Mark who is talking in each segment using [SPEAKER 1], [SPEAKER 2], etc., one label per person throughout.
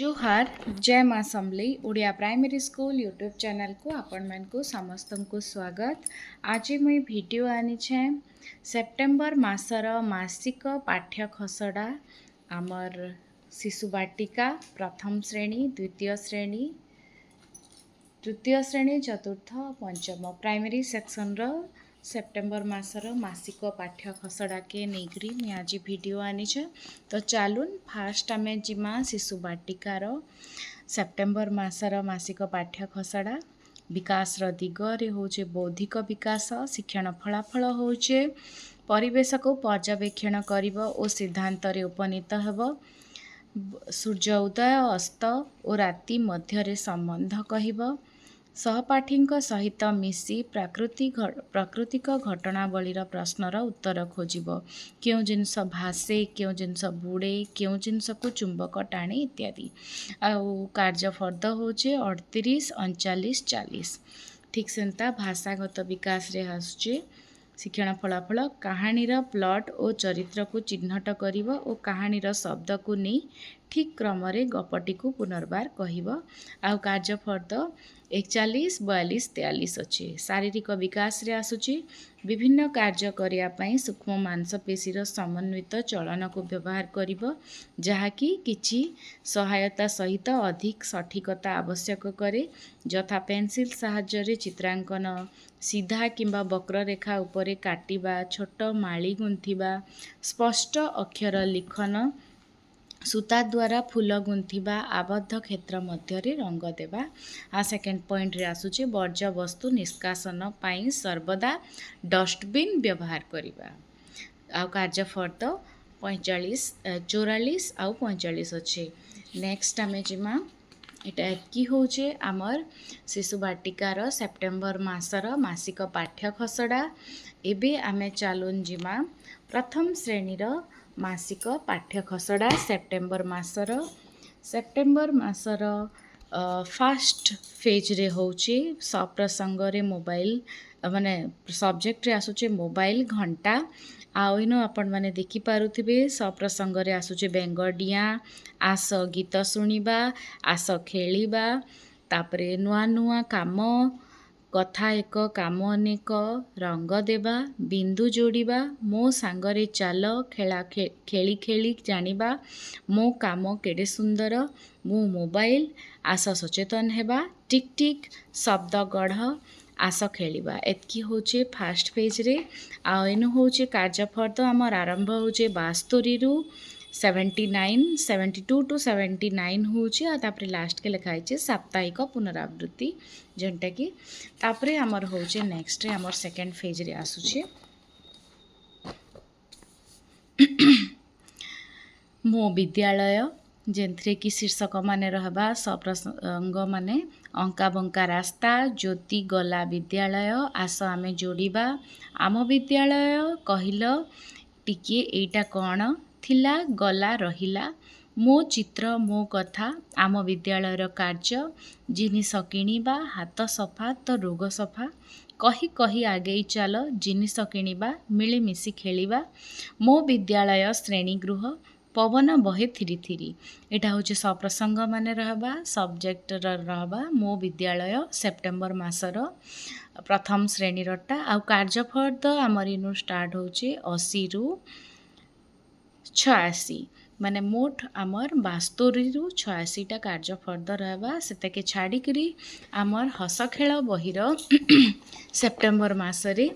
[SPEAKER 1] जोहार जय माँ Samalei Odia primary school YouTube channel को आपण मन को समस्त को स्वागत। आज मुई वीडियो आनी छे सेप्टेम्बर मासर मासिक पाठ्य खसड़ा आमर शिशु बाटिका प्रथम श्रेणी द्वितीय श्रेणी तृतीय श्रेणी चतुर्थ पंचम प्राइमरी सेक्शन रो सेप्टेम्बर मासर मासिक पाठ्य खसड़ा के नहींकरी मैं आज वीडियो आनी छे। तो चलून फास्ट आमे जिमा शिशु बाटिकार सेप्टेम्बर मासर मासिक पाठ्य खसड़ा विकास दिगरे होचे बौद्धिक विकास शिक्षण फलाफल होचे परिवेश को पर्यवेक्षण करिबो ओ सिद्धांत रे उपनीत हेबो सूर्य उदय अस्त और राति मध्य संबंध कहिबो सहपाठी सहित मिसी प्राकृतिक घटनावलीर प्रश्नर उत्तर खोजिब क्यों जिनस भासे क्यों जिनस बुड़े क्यों जिनस को चुंबक टाणे इत्यादि। आउ कार्यफर्द होचे 38 39 40 ठीक सेंता भाषागत विकास रे आसुचे शिक्षण फलाफल कहानीर प्लॉट और चरित्र को चिन्हट करिब और कहानीर शब्द को नहीं ठीक क्रम रे गपटी को पुनर्बार कहिब। आउ कार्यफर्द 41 42 43 अच्छे शारीरिक विकास रे आसुची विभिन्न कार्य करिया पई सूक्ष्म मांसपेशीर समन्वित चलन को व्यवहार करिब जहाँकि किछि सहायता सहित अधिक सठिकता आवश्यक करे यथा पेंसिल साहाय्य चित्रांकन सीधा किंबा वक्ररेखा उपरे काटिबा छोट माली गुंथिबा स्पष्ट अक्षर लिखन सूता द्वारा फूल गुंथिबा आबद्ध क्षेत्र मध्य रंग देवा। आ सेकेंड पॉइंट रे आसुचे वर्ज्य वस्तु निष्कासन पाई सर्वदा डस्टबिन व्यवहार करिबा। आ कार्यफर्द 45 44 आउ 45 अच्छे। नेक्स्ट आमे जिमा एटा एतकी होचे आमर शिशु बाटिकार सेप्टेम्बर मासर मासिक पाठ्य खसड़ा। एबे आमे चालुन जिमा प्रथम श्रेणीर मासिक पाठ्य खसड़ा सेप्टेम्बर मासर फास्ट फेज रे होचे सप्रसंग रे मोबाइल माने सब्जेक्ट रे आसुचे मोबाइल घंटा आउ इनो आपण माने देखि पारुथिबे सप्रसंग रे आसुचे बेंगडिया आस गीत सुनिबा आस खेलिबा तापरे नुआ नुआ काम कथा एक काम अनेक रंग देवा बिंदु जोड़िबा मो सांगरे चाल खेला खेली खेली जानिबा मो काम केडे सुंदर मो मोबाइल आस सचेतन हेबा टिक टिक शब्द गढ़ आस खेलिबा एतकी होचे फास्ट पेज रे। आ एनु होचे कार्यफर्द आमर आरंभ होचे 72 रु 79 72 टू 79 होचे आ तापरे लास्ट के लिखा है साप्ताहिक पुनरावृत्ति जेनटा कि तापरे आमर होचे नेक्स्ट रे आमर सेकेंड फेज रे आसुचे मो विद्यालय जेनथरे कि शीर्षक माने रहबा सप्रसंग माने अंका बंका रास्ता ज्योति गला विद्यालय आस आमे जोड़िबा आम विद्यालय कहिल टिके एटा कौन थिला गला रहिला मो चित्र मो कथा आम विद्यालयर कार्य जिनिस किणिबा हाथ सफा तो रोग सफा कही कही आगे चल जिनिस किणिबा मिलीमिशि खेलिबा मो विद्यालय श्रेणीगृह पवन बहे थिरी थिरी एटा होचे सप्रसंग माने रहबा सब्जेक्ट रहबा मो विद्यालय सेप्टेम्बर मासर प्रथम श्रेणी रटा आउ कार्यफर्द आमर इनु स्टार्ट होचे 80 रु 86 माने मोट आमर 72 रु 86 टा कार्यफर्द रहबा सेतके छाड़िकरी आमर हस खेल बहिर सेप्टेम्बर मासरे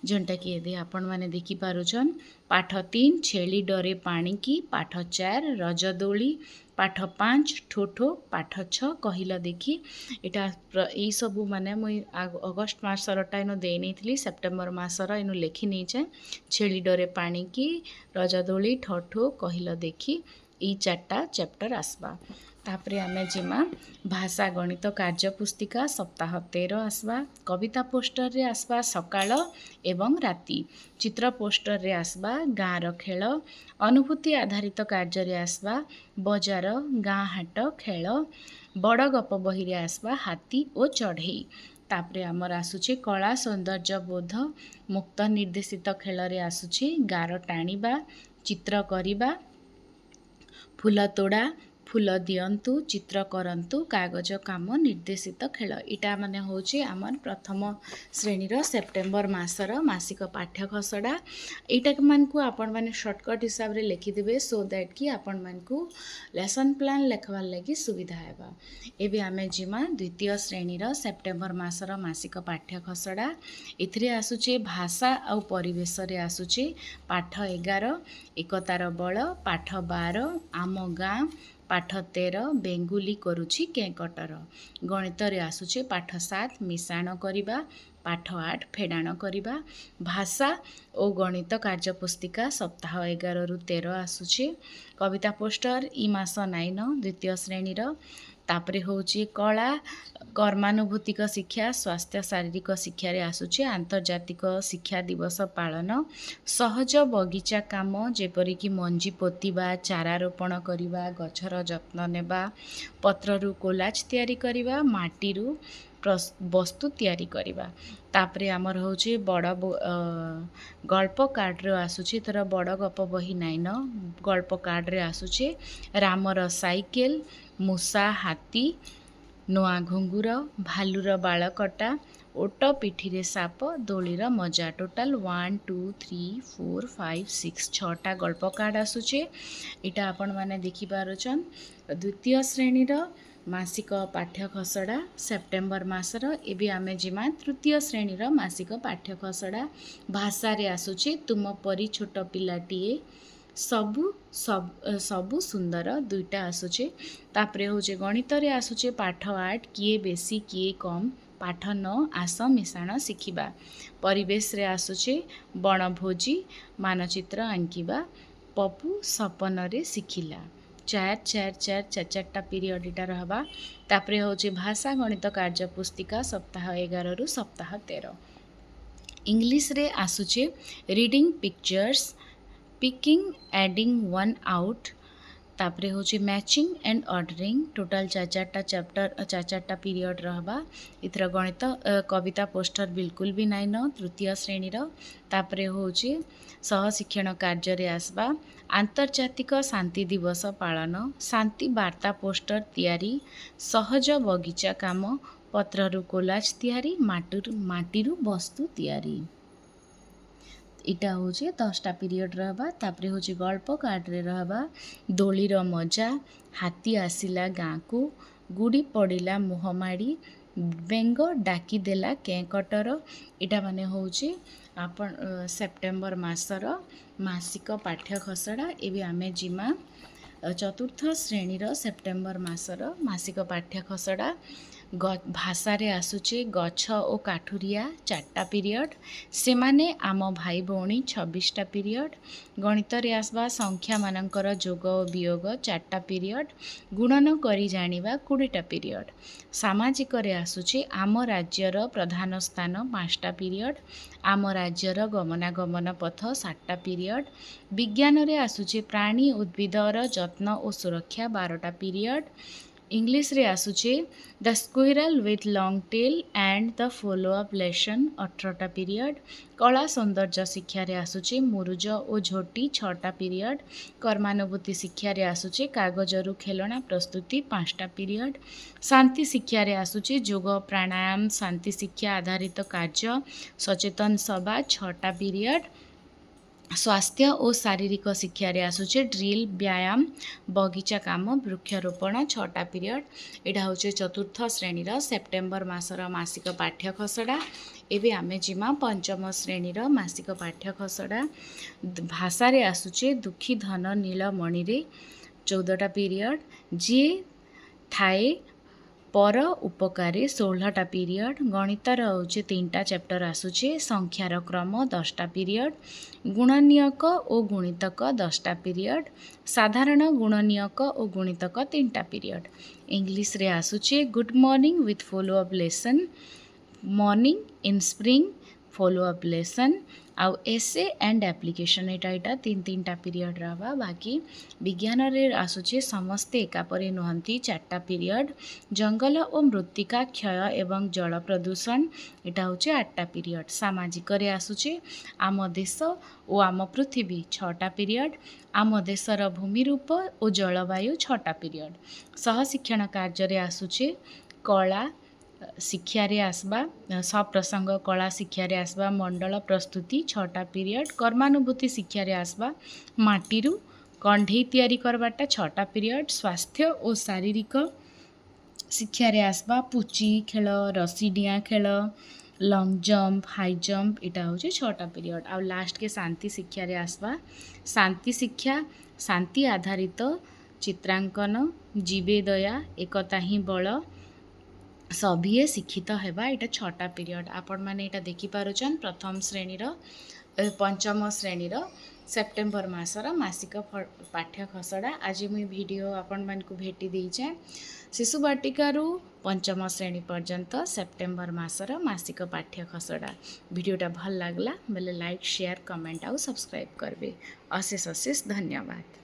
[SPEAKER 1] जेनटा कि यदि आपण माने देखि पारुछन पाठ 3 छेली डरे पानी की पाठ 4 रजदोली पाठ 5 ठोठो पाठ 6 कहिला देखी एटा ए सबु माने मुई अगस्त मासरटा इनो दे नेथली सेप्टेम्बर मासर इनो लेखि नै छै छेली डरे पानी की रजदोली ठोठो कहिला देखी ई चारटा चैप्टर आसबा। तापरे आमे जिमा भाषा गणित कार्य पुस्तिका सप्ताह 13 आसबा कविता पोस्टर रे आसबा सकाळ एवं राति चित्र पोस्टर रे आसबा गाँर खेल अनुभूति आधारित कार्य रे आसबा बजार गाँ हाट खेल बड़ गप बही रे आसबा हाथी और चढ़ई। तापरे आमर आसुचे कला सौंदर्य बोध मुक्त निर्देशित खेल रे आसुचे गार टाणिबा चित्र करिबा फूल तोड़ा फूल दियंतु चित्र करंतु कागज काम निर्देशित खेल इटा माने होची आमर प्रथम श्रेणीर सेप्टेम्बर मासर मासिक पाठ्य खसड़ा इटा मान को आपण माने शॉर्टकट हिसाब रे लिखिदेबे सो दैट कि आपण मान को लेसन प्लान लिखवार लगी सुविधा हेबा। एबे आमे जिमा द्वितीय श्रेणीर सेप्टेम्बर मासर मासिक पाठ्य खसड़ा इथरे आसुचे भाषा आ परिवेश रे आसुचे पाठ 11 एकतार बल पाठ 12 आम गाँ पाठ 13 बेंगुली करुछि केकटर गणित रे आसुचे पाठ 7 मिश्रण करिबा पाठ 8 फेडाण करिबा भाषा और गणित कार्यपुस्तिका सप्ताह 11 रु 13 आसुचे कविता पोस्टर इ मास 9 द्वितीय श्रेणीर तापरे होची कला कर्मानुभूतिक शिक्षा स्वास्थ्य शारीरिक शिक्षा रे आसुचे आंतर्जातिक शिक्षा दिवस पालन सहज बगीचा काम जेपरि कि मंजी पोतिबा चारा रोपण करिबा गछर जत्न नेबा पत्ररु कोलाज तयारी करिबा माटीरु वस्तु तयारी करिबा तापरे आमर होची बड़ गल्प कार्ड रे आसुची तर बड़ गप बही नाइन गल्प कार्ड रे आसुचे रामर साइकेल मूसा हाथी नुआ घुंगुर भालुर बालकटा ओट पिठी साप दोलीर मजा टोटाल 1 2 3 4 5 6 6टा गल्प कार्ड आसुचे इटा आपण माने देखि पारुछन द्वितीय श्रेणीर मासिक पाठ्य खसड़ा सेप्टेम्बर मासर एबे आमे जिमा तृतीय श्रेणीर मासिक पाठ्य खसड़ा भाषा रे आसुचे तुम परी छोट पिलाटीए सबु सुंदर दुईटा आसुचे तापरे होचे गणित रे आसुचे पाठ 8 किए बेसी किए कम पाठ 9 आस मिश्रण शिखिबा परिवेश रे आसुचे बनभोजी मानचित्र आंकिबा पपु सपन रे शिखिला 4 पीरियड इटा रहबा तापरे होचे भाषा गणित कार्य पुस्तिका सप्ताह 11 रु सप्ताह 13 इंग्लिश रे आसुचे reading pictures picking adding one out तापरे होचे matching and ordering total 4 period रहबा इथर गणित कविता पोस्टर बिल्कुल भी नाइन तृतीय श्रेणीर तापरे होचे सह शिक्षण कार्य रे आसबा आंतर्जातिक शांति दिवस पालन शांति वार्ता पोस्टर तैयारी सहज बगीचा काम पत्ररु कोलाज तैयारी माटीरु वस्तु तैयारी इटा होचे 10टा पीरियड रहबा तापरे होचे गल्प कार्ड रे रहबा दोलीर मजा हाथी आसिला गाँ को गुड़ी पड़िला मुहमाड़ी बेंग डाकी देला केकटर इटा माने होचे आपण सेप्टेम्बर मासर मासिक पाठ्य खसड़ा एबे आमे जिमा चतुर्थ श्रेणीर सेप्टेम्बर मासर मासिक पाठ्य खसड़ा भाषा रे आसुचे गछ ओ काठुरिया 4टा पीरियड से माने आम भाई भौणी 26टा पीरियड गणित रे आसबा संख्या मानकर जोग और वियोग 4टा पीरियड गुणन करी जानिबा 20टा पीरियड सामाजिक रे आसुचे आम राज्यर प्रधान स्थान 5टा पीरियड आम राज्यर गमनागमन पथ 7टा पीरियड विज्ञान रे आसुचे प्राणी उद्भिदर जत्न और सुरक्षा 12टा पीरियड इंग्लिश रे आसुचे the squirrel with long tail and the follow up lesson 18टा पीरियड कला सौंदर्य शिक्षा रे आसुचे मुरुज और झोटी 6टा पीरियड कर्मानुभूति शिक्षा रे आसुचे कागजरु खेलना प्रस्तुति 5टा पीरियड शांति शिक्षा रे आसुचे योग प्राणायाम शांति शिक्षा आधारित कार्य सचेतन सभा 6टा पीरियड स्वास्थ्य और शारीरिक शिक्षा रे आसुचे ड्रिल व्यायाम बगीचा काम वृक्षारोपण 6टा पीरियड एटा होचे चतुर्थ श्रेणीर सेप्टेम्बर मासर मासिक पाठ्य खसड़ा एबे आमे जिमा पंचम श्रेणीर मासिक पाठ्य खसड़ा भाषा रे आसुचे दुखी धन नील मणि रे 14टा पीरियड जी थाए पर उपकारी 16टा पीरियड गणितर होचे 3टा चैप्टर आसुचे संख्यार क्रम 10टा पीरियड गुणनीयक और गुणितक 10टा पीरियड साधारण गुणनीयक और गुणितक 3टा पीरियड इंग्लिश रे आसुचे good morning with follow up lesson morning in spring follow up lesson आउ एसे एंड एप्लिकेशन यहाँ तीन तीन टा पीरियड रहा बाकी विज्ञान रे आसुचे समस्ते एकापरी नुहंती चार्टा पीरियड जंगल और मृत्तिका क्षय एवं जल प्रदूषण यहाँ हूँ 8टा पीरियड सामाजिक रे आसुचे आम देश और आम पृथ्वी 6टा पीरियड आम देशर भूमिरूप और जलवायु 6टा पीरियड सहशिक्षण कार्य आसुचे कला शिक्षा रे आसबा सप्रसंग कला शिक्षा रे आसबा मंडल प्रस्तुति 6टा पीरियड कर्मानुभूति शिक्षा रे आसबा माटीरू कंढे तैयारी करवाटा 6टा पीरियड स्वास्थ्य और शारीरिक शिक्षा रे आसबा पुची खेल रसी डिया खेल लंग जंप हाई जंप इटा हूँ 6टा पीरियड आ लास्ट के शांति शिक्षा रे आसबा शांति शिक्षा शांति आधारित चित्रांकन जीवे दया एकता ही बल सभी शिक्षित हेबा यहाँ 6टा पीरियड आपण मैंने यहाँ देखिपारुछन प्रथम श्रेणीर पंचम श्रेणीर सेप्टेम्बर मासर मासिक पाठ्य खसड़ा आज मुझे वीडियो आपण मानकु भेटी देइछे शिशु बाटिकारु पंचम श्रेणी पर्यंत सेप्टेम्बर मासर मासिक पाठ्य खसड़ा वीडियोटा भल लागला बेले लाइक शेयर कमेंट आउ सब्सक्राइब करबे अशेष अशेष धन्यवाद।